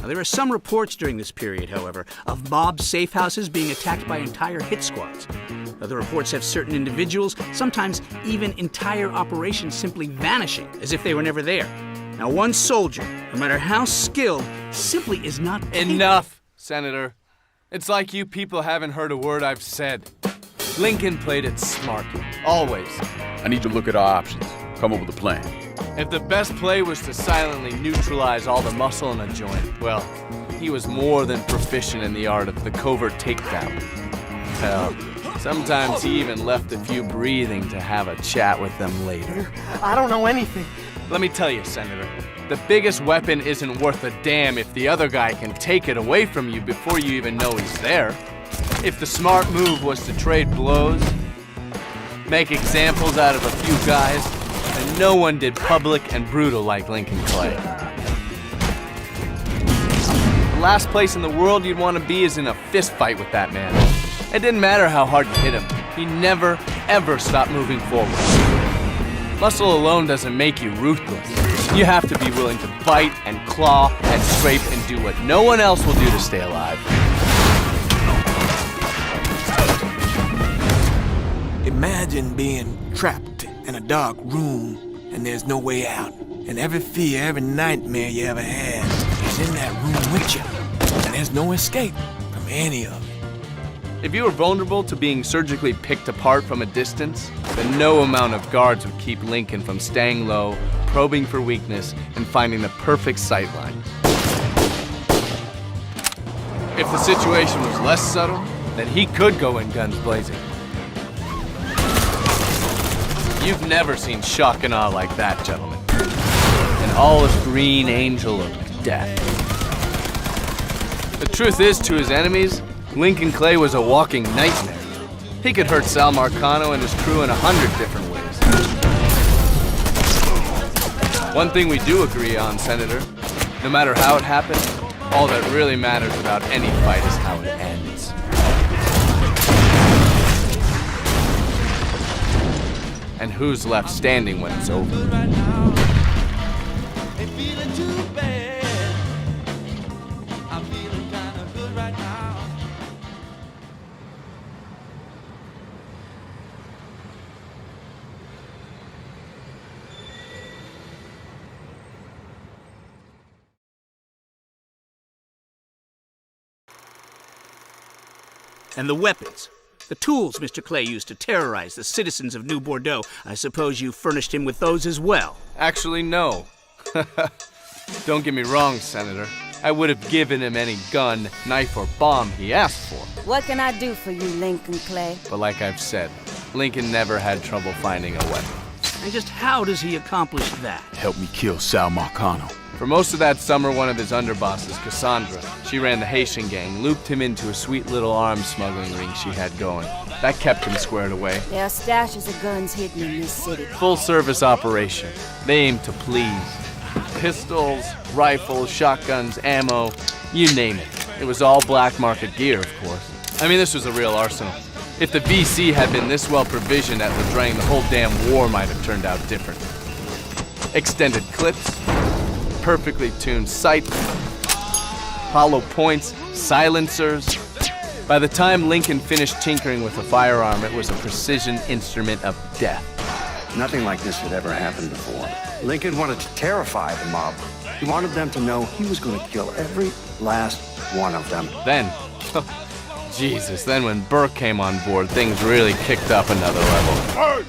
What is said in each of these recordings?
Now, there are some reports during this period, however, of mob safe houses being attacked by entire hit squads. Other reports have certain individuals, sometimes even entire operations, simply vanishing as if they were never there. Now, one soldier, no matter how skilled, simply is not capable. Enough, Senator. It's like you people haven't heard a word I've said. Lincoln played it smart, always. I need to look at our options, come up with a plan. If the best play was to silently neutralize all the muscle in a joint, well, he was more than proficient in the art of the covert takedown. Hell, sometimes he even left a few breathing to have a chat with them later. I don't know anything. Let me tell you, Senator, the biggest weapon isn't worth a damn if the other guy can take it away from you before you even know he's there. If the smart move was to trade blows, make examples out of a few guys, and no one did public and brutal like Lincoln Clay. The last place in the world you'd want to be is in a fist fight with that man. It didn't matter how hard you hit him. He never, ever stopped moving forward. Muscle alone doesn't make you ruthless. You have to be willing to bite and claw and scrape and do what no one else will do to stay alive. Imagine being trapped in a dark room and there's no way out. And every fear, every nightmare you ever had is in that room with you. And there's no escape from any of it. If you were vulnerable to being surgically picked apart from a distance, then no amount of guards would keep Lincoln from staying low, probing for weakness, and finding the perfect sightline. If the situation was less subtle, then he could go in guns blazing. You've never seen shock and awe like that, gentlemen. An olive green angel of death. The truth is, to his enemies, Lincoln Clay was a walking nightmare. He could hurt Sal Marcano and his crew in 100 different ways. One thing we do agree on, Senator, no matter how it happened, all that really matters about any fight is how it ends. And who's left standing when it's over. And the weapons, the tools Mr. Clay used to terrorize the citizens of New Bordeaux, I suppose you furnished him with those as well. Actually, no. Don't get me wrong, Senator. I would have given him any gun, knife, or bomb he asked for. What can I do for you, Lincoln Clay? But like I've said, Lincoln never had trouble finding a weapon. And just how does he accomplish that? Help me kill Sal Marcano. For most of that summer, one of his underbosses, Cassandra, she ran the Haitian gang, looped him into a sweet little arms smuggling ring she had going. That kept him squared away. There are stashes of guns hidden in this city. Full-service operation. They aim to please. Pistols, rifles, shotguns, ammo, you name it. It was all black market gear, of course. I mean, this was a real arsenal. If the VC had been this well provisioned at the drain, the whole damn war might have turned out different. Extended clips, perfectly tuned sights, hollow points, silencers. By the time Lincoln finished tinkering with the firearm, it was a precision instrument of death. Nothing like this had ever happened before. Lincoln wanted to terrify the mob. He wanted them to know he was going to kill every last one of them. Then, Jesus, then when Burke came on board, things really kicked up another level.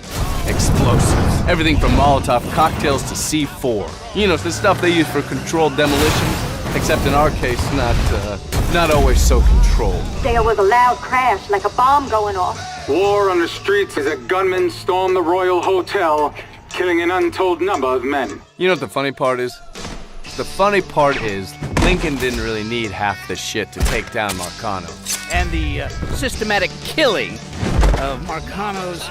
Explosives. Everything from Molotov cocktails to C4. You know, the stuff they use for controlled demolitions, except in our case, not always so controlled. There was a loud crash, like a bomb going off. War on the streets as a gunman stormed the Royal Hotel, killing an untold number of men. You know what the funny part is? The funny part is, Lincoln didn't really need half the shit to take down Marcano. And the systematic killing of Marcano's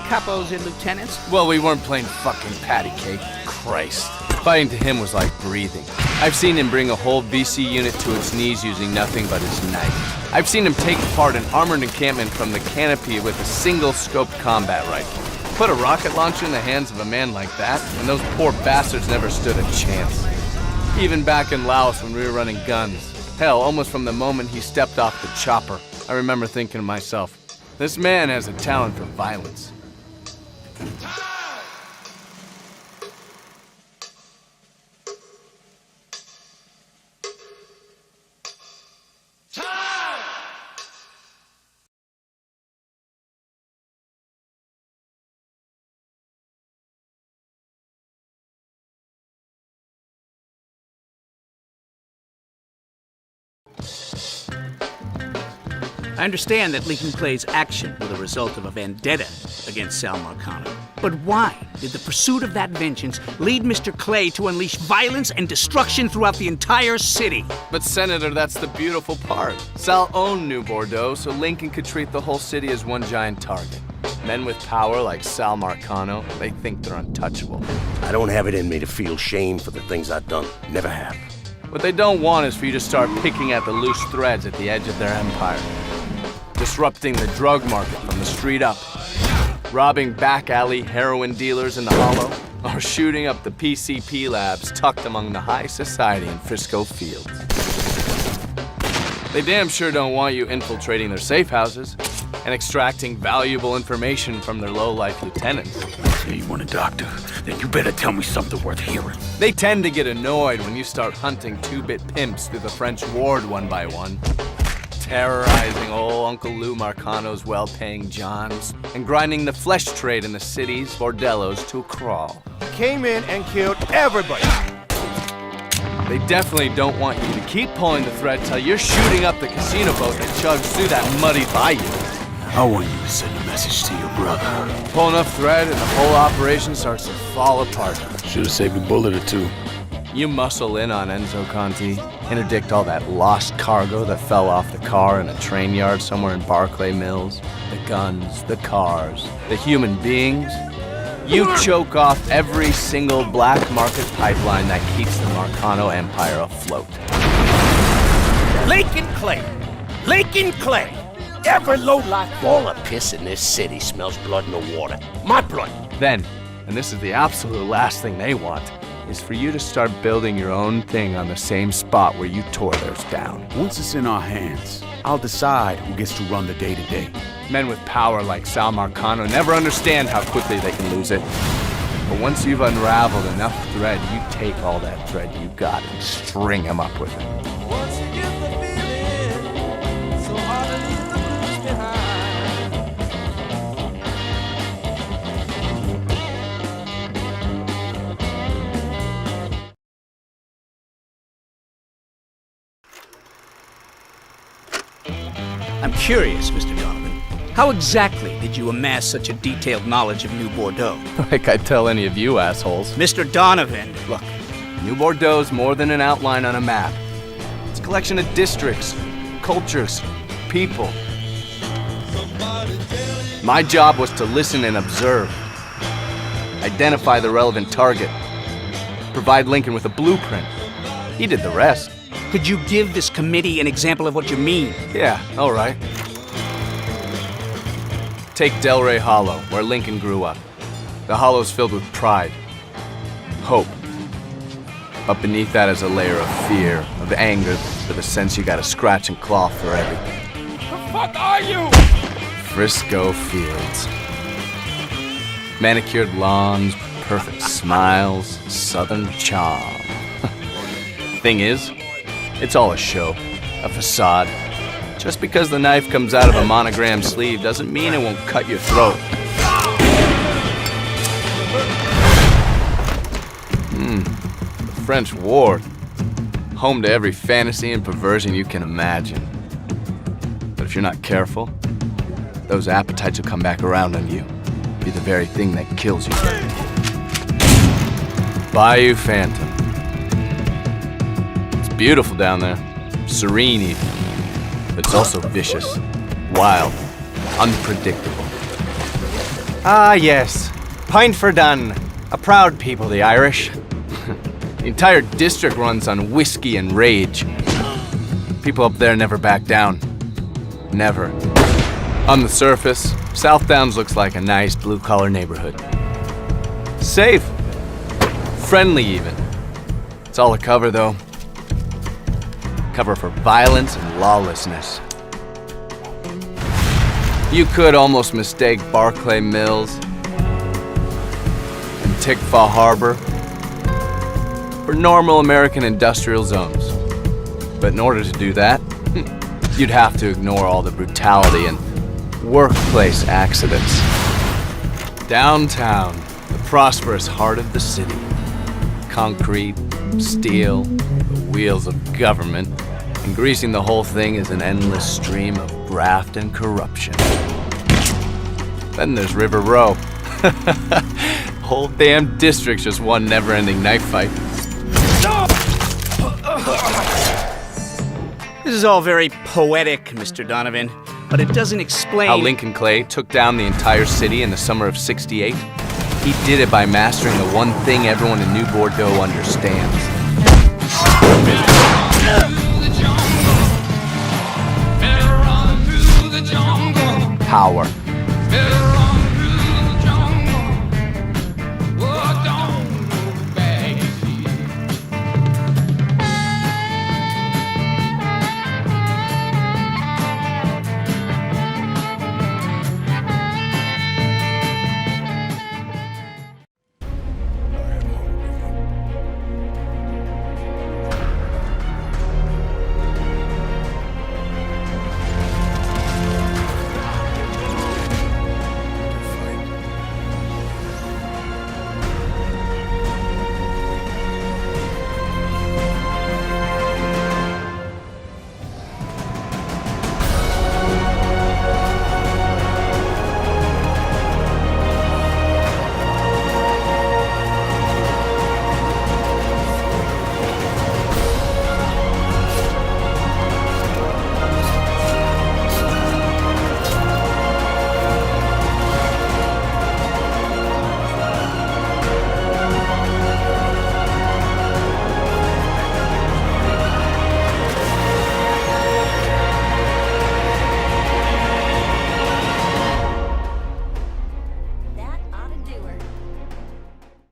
capos and lieutenants? Well, we weren't playing fucking patty cake. Christ. Fighting to him was like breathing. I've seen him bring a whole VC unit to its knees using nothing but his knife. I've seen him take apart an armored encampment from the canopy with a single-scoped combat rifle. Put a rocket launcher in the hands of a man like that, and those poor bastards never stood a chance. Even back in Laos when we were running guns. Hell, almost from the moment he stepped off the chopper, I remember thinking to myself, this man has a talent for violence. I understand that Lincoln Clay's action were the result of a vendetta against Sal Marcano. But why did the pursuit of that vengeance lead Mr. Clay to unleash violence and destruction throughout the entire city? But Senator, that's the beautiful part. Sal owned New Bordeaux, so Lincoln could treat the whole city as one giant target. Men with power like Sal Marcano, they think they're untouchable. I don't have it in me to feel shame for the things I've done. Never have. What they don't want is for you to start picking at the loose threads at the edge of their empire. Disrupting the drug market from the street up. Robbing back alley heroin dealers in the hollow. Or shooting up the PCP labs tucked among the high society in Frisco Fields. They damn sure don't want you infiltrating their safe houses and extracting valuable information from their low-life lieutenants. Hey, you want a doctor? Then you better tell me something worth hearing. They tend to get annoyed when you start hunting two-bit pimps through the French ward one by one. Terrorizing old Uncle Lou Marcano's well-paying Johns, and grinding the flesh trade in the city's bordellos to a crawl. Came in and killed everybody. They definitely don't want you to keep pulling the thread till you're shooting up the casino boat that chugs through that muddy bayou. I want you to send a message to your brother. Pull enough thread and the whole operation starts to fall apart. Should have saved a bullet or two. You muscle in on Enzo Conti, interdict all that lost cargo that fell off the car in a train yard somewhere in Barclay Mills, the guns, the cars, the human beings. You choke off every single black market pipeline that keeps the Marcano empire afloat. Lincoln Clay! Lincoln Clay! Every lowlife ball of piss in this city smells blood in the water. My blood! Then, and this is the absolute last thing they want, is for you to start building your own thing on the same spot where you tore theirs down. Once it's in our hands, I'll decide who gets to run the day-to-day. Men with power like Sal Marcano never understand how quickly they can lose it. But once you've unraveled enough thread, you take all that thread you got and string them up with it. I'm curious, Mr. Donovan. How exactly did you amass such a detailed knowledge of New Bordeaux? Like I'd tell any of you assholes. Mr. Donovan, Look, New Bordeaux's more than an outline on a map. It's a collection of districts, cultures, people. My job was to listen and observe, identify the relevant target, provide Lincoln with a blueprint. He did the rest. could you give this committee an example of what you mean? Yeah, all right. Take Delray Hollow, where Lincoln grew up. The hollow's filled with pride, hope. But beneath that is a layer of fear, of anger, with a sense you gotta scratch and claw for everything. The fuck are you? Frisco Fields. Manicured lawns, perfect smiles, southern charm. Thing is, it's all a show, a facade. Just because the knife comes out of a monogrammed sleeve doesn't mean it won't cut your throat. The French ward. Home to every fantasy and perversion you can imagine. But if you're not careful, those appetites will come back around on you. Be the very thing that kills you. Bayou Phantom. It's beautiful down there. Serene even. But it's also vicious, wild, unpredictable. Ah, yes. Pint for done. A proud people, the Irish. The entire district runs on whiskey and rage. People up there never back down. Never. On the surface, South Downs looks like a nice blue-collar neighborhood. Safe. Friendly, even. It's all a cover, though. Cover for violence and lawlessness. You could almost mistake Barclay Mills and Tikva Harbor for normal American industrial zones. But in order to do that, you'd have to ignore all the brutality and workplace accidents. Downtown, the prosperous heart of the city. Concrete, steel, the wheels of government, and greasing the whole thing is an endless stream of graft and corruption. Then there's River Row. Whole damn district's just one never-ending knife fight. This is all very poetic, Mr. Donovan, but it doesn't explain how Lincoln Clay took down the entire city in the summer of '68. He did it by mastering the one thing everyone in New Bordeaux understands. Power.